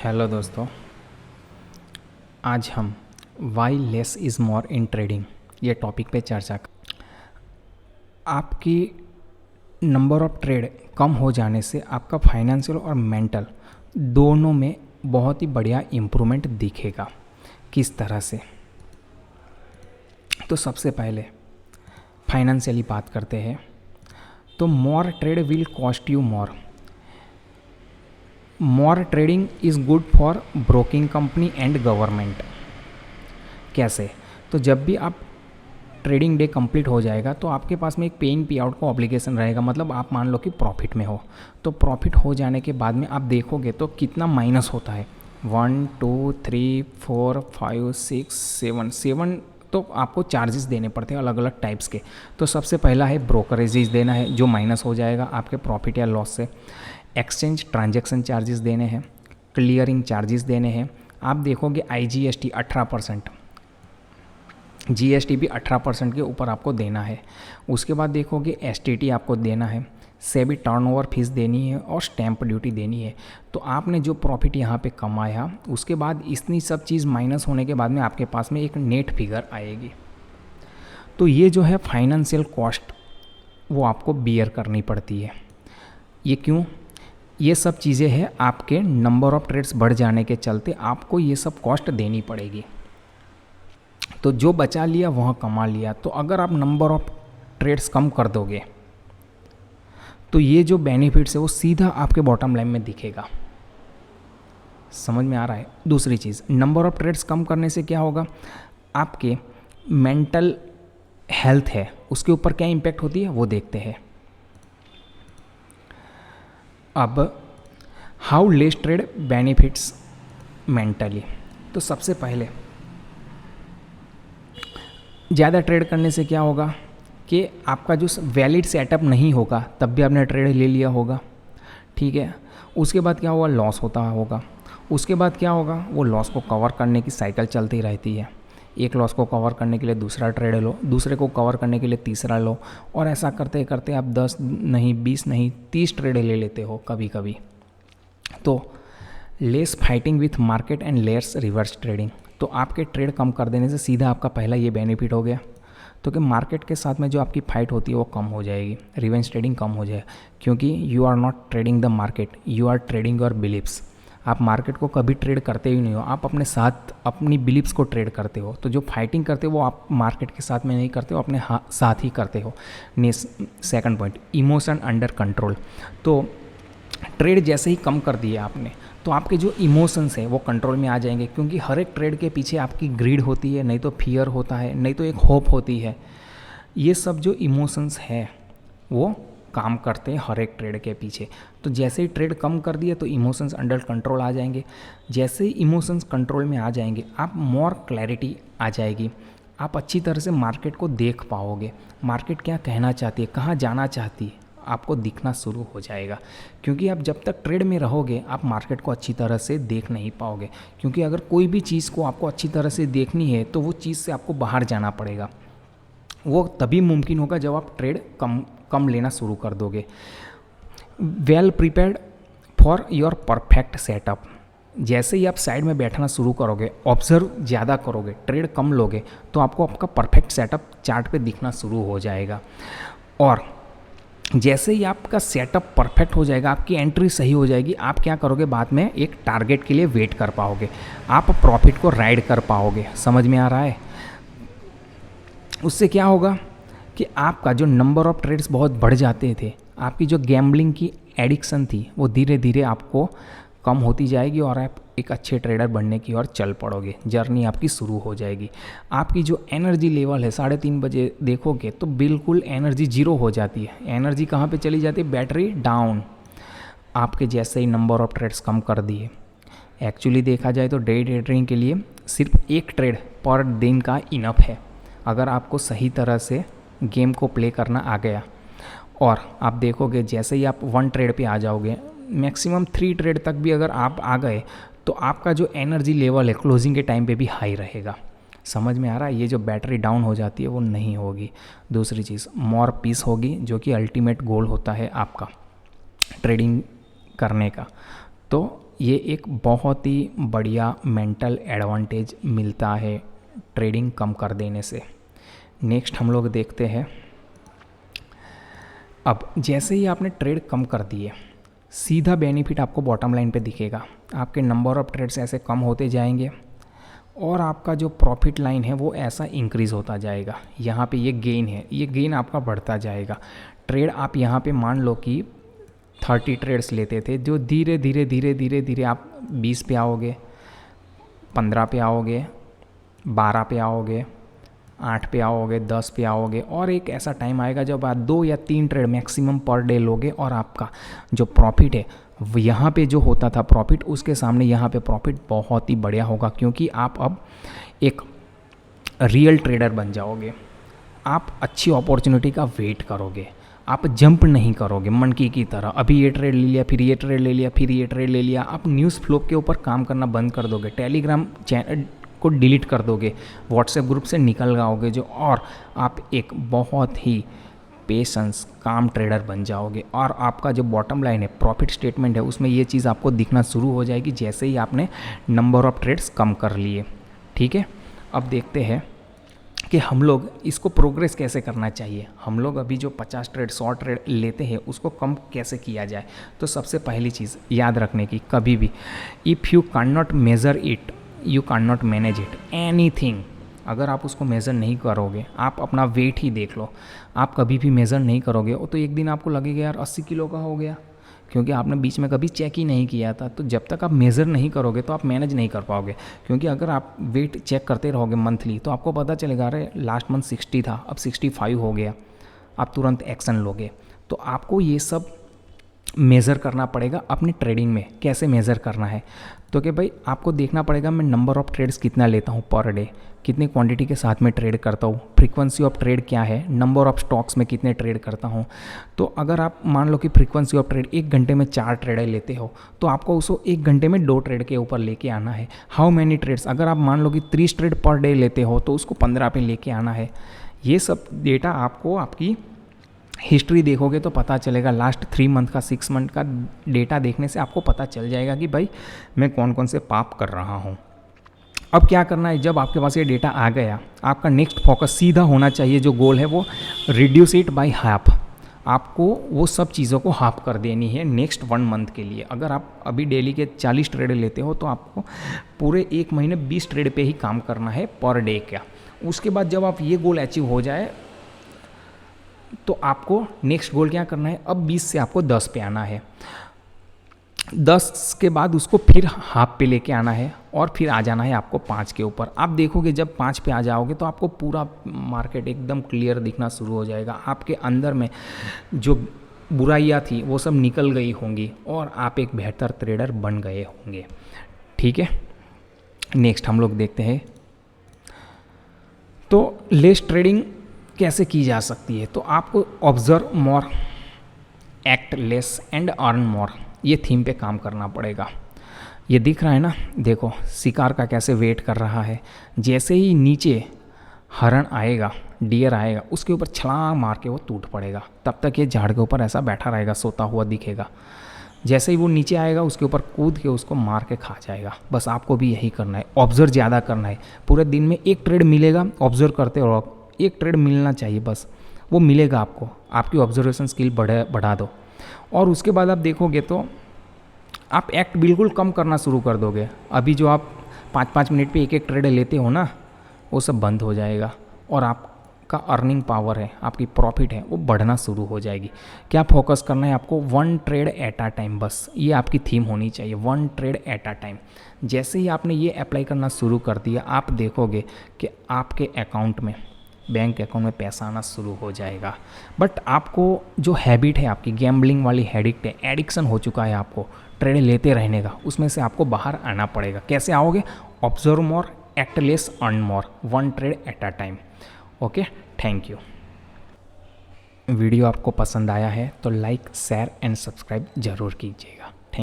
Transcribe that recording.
Hello दोस्तों, आज हम why less is more in trading ये टॉपिक पे चर्चा कर। आपकी नंबर ऑफ ट्रेड कम हो जाने से आपका फाइनेंशियल और मेंटल दोनों में बहुत ही बढ़िया इम्प्रूवमेंट दिखेगा। किस तरह से? तो सबसे पहले फाइनेंशियली बात करते हैं। तो more trade will cost you more trading is good for broking company and government. कैसे? तो जब भी आप ट्रेडिंग डे कंप्लीट हो जाएगा तो आपके पास में एक पेइंग पे आउट का ऑब्लिगेशन रहेगा। मतलब आप मान लो कि प्रॉफिट में हो, तो प्रॉफिट हो जाने के बाद में आप देखोगे तो कितना माइनस होता है। 1 2 3 4 5 6 7 तो आपको चार्जेस देने पड़ते हैं अलग अलग टाइप्स के। तो सबसे पहला है ब्रोकरेजेस देना है, जो माइनस हो जाएगा आपके प्रॉफिट या लॉस से। एक्सचेंज ट्रांजैक्शन चार्जेस देने हैं, क्लियरिंग चार्जेस देने हैं। आप देखोगे IGST 18%, GST भी 18% के ऊपर आपको देना है। उसके बाद देखोगे STT आपको देना है, सेबी टर्नओवर फीस देनी है और स्टैंप ड्यूटी देनी है। तो आपने जो प्रॉफिट यहाँ पे कमाया उसके बाद इतनी सब चीज़ माइनस होने के बाद में आपके पास में एक नेट फिगर आएगी। तो ये जो है फाइनेंशियल कॉस्ट वो आपको बियर करनी पड़ती है। ये क्यों? ये सब चीज़ें हैं आपके नंबर ऑफ़ ट्रेड्स बढ़ जाने के चलते आपको ये सब कॉस्ट देनी पड़ेगी। तो जो बचा लिया वह कमा लिया। तो अगर आप नंबर ऑफ़ ट्रेड्स कम कर दोगे तो ये जो बेनिफिट्स है वो सीधा आपके बॉटम लाइन में दिखेगा। समझ में आ रहा है? दूसरी चीज़, नंबर ऑफ़ ट्रेड्स कम करने से क्या होगा, आपके मेंटल हेल्थ है उसके ऊपर क्या इम्पैक्ट होती है वो देखते हैं। अब how less trade benefits mentally. तो सबसे पहले ज़्यादा ट्रेड करने से क्या होगा कि आपका जो वैलिड सेटअप नहीं होगा तब भी आपने ट्रेड ले लिया होगा, ठीक है। उसके बाद क्या होगा, लॉस होता होगा। उसके बाद क्या होगा, वो लॉस को कवर करने की साइकिल चलती रहती है। एक लॉस को कवर करने के लिए दूसरा ट्रेड लो, दूसरे को कवर करने के लिए तीसरा लो, और ऐसा करते करते आप 10 नहीं 20 नहीं 30 ट्रेड ले लेते हो कभी कभी। तो less fighting with market and less reverse trading. तो आपके ट्रेड कम कर देने से सीधा आपका पहला ये बेनिफिट हो गया, तो कि मार्केट के साथ में जो आपकी फाइट होती है वो कम हो जाएगी, रिवेंज ट्रेडिंग कम हो जाएगा। क्योंकि you are not trading the market, you are trading your beliefs. आप मार्केट को कभी ट्रेड करते ही नहीं हो, आप अपने साथ अपनी बिलीव्स को ट्रेड करते हो। तो जो फाइटिंग करते हो वो आप मार्केट के साथ में नहीं करते हो, अपने साथ ही करते हो। Second point, emotion under control. तो ट्रेड जैसे ही कम कर दिया आपने तो आपके जो इमोशंस हैं वो कंट्रोल में आ जाएंगे। क्योंकि हर एक ट्रेड के पीछे आपकी ग्रीड होती है, नहीं तो फियर होता है, नहीं तो एक होप होती है। ये सब जो इमोशंस है वो काम करते हैं हर एक ट्रेड के पीछे। तो जैसे ही ट्रेड कम कर दिया तो इमोशंस अंडर कंट्रोल आ जाएंगे। जैसे ही इमोशंस कंट्रोल में आ जाएंगे आप मोर क्लैरिटी आ जाएगी, आप अच्छी तरह से मार्केट को देख पाओगे। मार्केट क्या कहना चाहती है, कहाँ जाना चाहती है, आपको दिखना शुरू हो जाएगा। क्योंकि आप जब तक ट्रेड में रहोगे आप मार्केट को अच्छी तरह से देख नहीं पाओगे। क्योंकि अगर कोई भी चीज़ को आपको अच्छी तरह से देखनी है तो वो चीज़ से आपको बाहर जाना पड़ेगा। वो तभी मुमकिन होगा जब आप ट्रेड कम लेना शुरू कर दोगे। Well prepared for your perfect setup. जैसे ही आप साइड में बैठना शुरू करोगे, ऑब्जर्व ज़्यादा करोगे, ट्रेड कम लोगे, तो आपको आपका परफेक्ट सेटअप चार्ट पे दिखना शुरू हो जाएगा। और जैसे ही आपका सेटअप परफेक्ट हो जाएगा, आपकी एंट्री सही हो जाएगी, आप क्या करोगे, बाद में एक टारगेट के लिए वेट कर पाओगे, आप प्रॉफिट को राइड कर पाओगे। समझ में आ रहा है? उससे क्या होगा कि आपका जो नंबर ऑफ़ ट्रेड्स बहुत बढ़ जाते थे, आपकी जो गैम्बलिंग की एडिक्शन थी वो धीरे धीरे आपको कम होती जाएगी और आप एक अच्छे ट्रेडर बनने की ओर चल पड़ोगे। जर्नी आपकी शुरू हो जाएगी। आपकी जो एनर्जी लेवल है 3:30 बजे देखोगे तो बिल्कुल एनर्जी जीरो हो जाती है। एनर्जी कहाँ पे चली जाती है? Battery down. आपके जैसे ही नंबर ऑफ़ ट्रेड्स कम कर दिए। एक्चुअली देखा जाए तो डे ट्रेडिंग के लिए सिर्फ एक ट्रेड पर दिन का इनफ है। अगर आपको सही तरह से गेम को प्ले करना आ गया, और आप देखोगे जैसे ही आप 1 ट्रेड पे आ जाओगे, मैक्सिमम 3 ट्रेड तक भी अगर आप आ गए तो आपका जो एनर्जी लेवल है क्लोजिंग के टाइम पे भी हाई रहेगा। समझ में आ रहा है? ये जो बैटरी डाउन हो जाती है वो नहीं होगी। दूसरी चीज़, मोर पीस होगी, जो कि अल्टीमेट गोल होता है आपका ट्रेडिंग करने का। तो ये एक बहुत ही बढ़िया मेंटल एडवांटेज मिलता है ट्रेडिंग कम कर देने से। नेक्स्ट हम लोग देखते हैं, अब जैसे ही आपने ट्रेड कम कर दिए, सीधा बेनिफिट आपको बॉटम लाइन पे दिखेगा। आपके नंबर ऑफ ट्रेड्स ऐसे कम होते जाएंगे और आपका जो प्रॉफिट लाइन है वो ऐसा इंक्रीज़ होता जाएगा। यहाँ पे ये गेन है, ये गेन आपका बढ़ता जाएगा। ट्रेड आप यहाँ पे मान लो कि 30 ट्रेड्स लेते थे, जो धीरे धीरे धीरे धीरे धीरे आप 20 पे आओगे, 15 पे आओगे, 12 पे आओगे, 8 पे आओगे, 10 पे आओगे, और एक ऐसा टाइम आएगा जब आप 2 या 3 ट्रेड मैक्सिमम पर डे लोगे और आपका जो प्रॉफिट है यहाँ पे जो होता था प्रॉफिट, उसके सामने यहाँ पे प्रॉफिट बहुत ही बढ़िया होगा, क्योंकि आप अब एक रियल ट्रेडर बन जाओगे। आप अच्छी अपॉर्चुनिटी का वेट करोगे, आप जंप नहीं करोगे मंकी की तरह, अभी ये ट्रेड ले लिया, फिर ये ट्रेड ले लिया, फिर ये ट्रेड ले लिया। आप न्यूज़ फ्लो के ऊपर काम करना बंद कर दोगे, टेलीग्राम चैनल को डिलीट कर दोगे, व्हाट्सएप ग्रुप से निकल जाओगे जो, और आप एक बहुत ही पेशेंस काम ट्रेडर बन जाओगे। और आपका जो बॉटम लाइन है, प्रॉफिट स्टेटमेंट है, उसमें ये चीज़ आपको दिखना शुरू हो जाएगी जैसे ही आपने नंबर ऑफ़ ट्रेड्स कम कर लिए। ठीक है, अब देखते हैं कि हम लोग इसको प्रोग्रेस कैसे करना चाहिए। हम लोग अभी जो 50 ट्रेड 100 ट्रेड लेते हैं उसको कम कैसे किया जाए। तो सबसे पहली चीज़ याद रखने की, कभी भी if you can not measure it you can not manage it anything. अगर आप उसको मेज़र नहीं करोगे, आप अपना वेट ही देख लो, आप कभी भी मेज़र नहीं करोगे तो एक दिन आपको लगेगा यार 80 किलो का हो गया, क्योंकि आपने बीच में कभी चेक ही नहीं किया था। तो जब तक आप मेज़र नहीं करोगे तो आप मैनेज नहीं कर पाओगे, क्योंकि अगर आप वेट चेक करते रहोगे मंथली तो आपको पता चलेगा अरे लास्ट मंथ 60 था, अब 65 हो गया, आप तुरंत एक्शन लोगे। तो आपको ये सब मेज़र करना पड़ेगा अपनी ट्रेडिंग में। कैसे मेज़र करना है, तो कि भाई आपको देखना पड़ेगा मैं नंबर ऑफ़ ट्रेड्स कितना लेता हूँ पर डे, कितनी क्वांटिटी के साथ में ट्रेड करता हूँ, फ्रीक्वेंसी ऑफ ट्रेड क्या है, नंबर ऑफ़ स्टॉक्स में कितने ट्रेड करता हूँ। तो अगर आप मान लो कि फ्रीक्वेंसी ऑफ ट्रेड 1 घंटे में 4 ट्रेड लेते हो तो आपको उसको 1 घंटे में 2 ट्रेड के ऊपर लेके आना है। हाउ मैनी ट्रेड्स, अगर आप मान लो कि 30 ट्रेड पर डे लेते हो तो उसको 15 पे लेके आना है। ये सब डेटा आपको आपकी हिस्ट्री देखोगे तो पता चलेगा। लास्ट 3 मंथ का 6 मंथ का डेटा देखने से आपको पता चल जाएगा कि भाई मैं कौन कौन से पाप कर रहा हूँ। अब क्या करना है, जब आपके पास ये डेटा आ गया, आपका नेक्स्ट फोकस सीधा होना चाहिए, जो गोल है वो रिड्यूस इट बाय हाफ। आपको वो सब चीज़ों को हाफ कर देनी है नेक्स्ट 1 मंथ के लिए। अगर आप अभी डेली के 40 ट्रेड लेते हो तो आपको पूरे 1 महीने 20 ट्रेड पे ही काम करना है पर डे का। उसके बाद जब आप ये गोल अचीव हो जाए तो आपको नेक्स्ट गोल क्या करना है, अब 20 से आपको 10 पे आना है। 10 के बाद उसको फिर हाफ पे लेके आना है और फिर आ जाना है आपको 5 के ऊपर। आप देखोगे जब 5 पे आ जाओगे तो आपको पूरा मार्केट एकदम क्लियर दिखना शुरू हो जाएगा। आपके अंदर में जो बुराइयाँ थी वो सब निकल गई होंगी और आप एक बेहतर ट्रेडर बन गए होंगे। ठीक है, नेक्स्ट हम लोग देखते हैं तो लेस ट्रेडिंग कैसे की जा सकती है। तो आपको observe more, act less and earn more, ये थीम पे काम करना पड़ेगा। ये दिख रहा है ना, देखो शिकार का कैसे वेट कर रहा है। जैसे ही नीचे हरण आएगा, डियर आएगा, उसके ऊपर छलांग मार के वो टूट पड़ेगा। तब तक ये झाड़ के ऊपर ऐसा बैठा रहेगा, सोता हुआ दिखेगा। जैसे ही वो नीचे आएगा उसके ऊपर कूद के उसको मार के खा जाएगा। बस आपको भी यही करना है, ऑब्जर्व ज़्यादा करना है। पूरे दिन में 1 ट्रेड मिलेगा, ऑब्जर्व करते रहो। 1 ट्रेड मिलना चाहिए, बस वो मिलेगा आपको। आपकी ऑब्जर्वेशन स्किल बढ़ा दो और उसके बाद आप देखोगे तो आप एक्ट बिल्कुल कम करना शुरू कर दोगे। अभी जो आप 5-5 मिनट पे 1-1 ट्रेड लेते हो ना, वो सब बंद हो जाएगा और आपका अर्निंग पावर है, आपकी प्रॉफिट है, वो बढ़ना शुरू हो जाएगी। क्या फोकस करना है आपको, 1 ट्रेड एट अ टाइम, बस ये आपकी थीम होनी चाहिए, 1 ट्रेड एट अ टाइम। जैसे ही आपने ये अप्लाई करना शुरू कर दिया, आप देखोगे कि आपके अकाउंट में, बैंक अकाउंट में पैसा आना शुरू हो जाएगा। बट आपको जो हैबिट है, आपकी गैम्बलिंग वाली हैबिट है, एडिक्शन हो चुका है आपको ट्रेड लेते रहने का, उसमें से आपको बाहर आना पड़ेगा। कैसे आओगे, observe more, act less, earn more, 1 trade at a time. Okay, thank you. Video आपको पसंद आया है तो लाइक, शेयर एंड सब्सक्राइब ज़रूर कीजिए।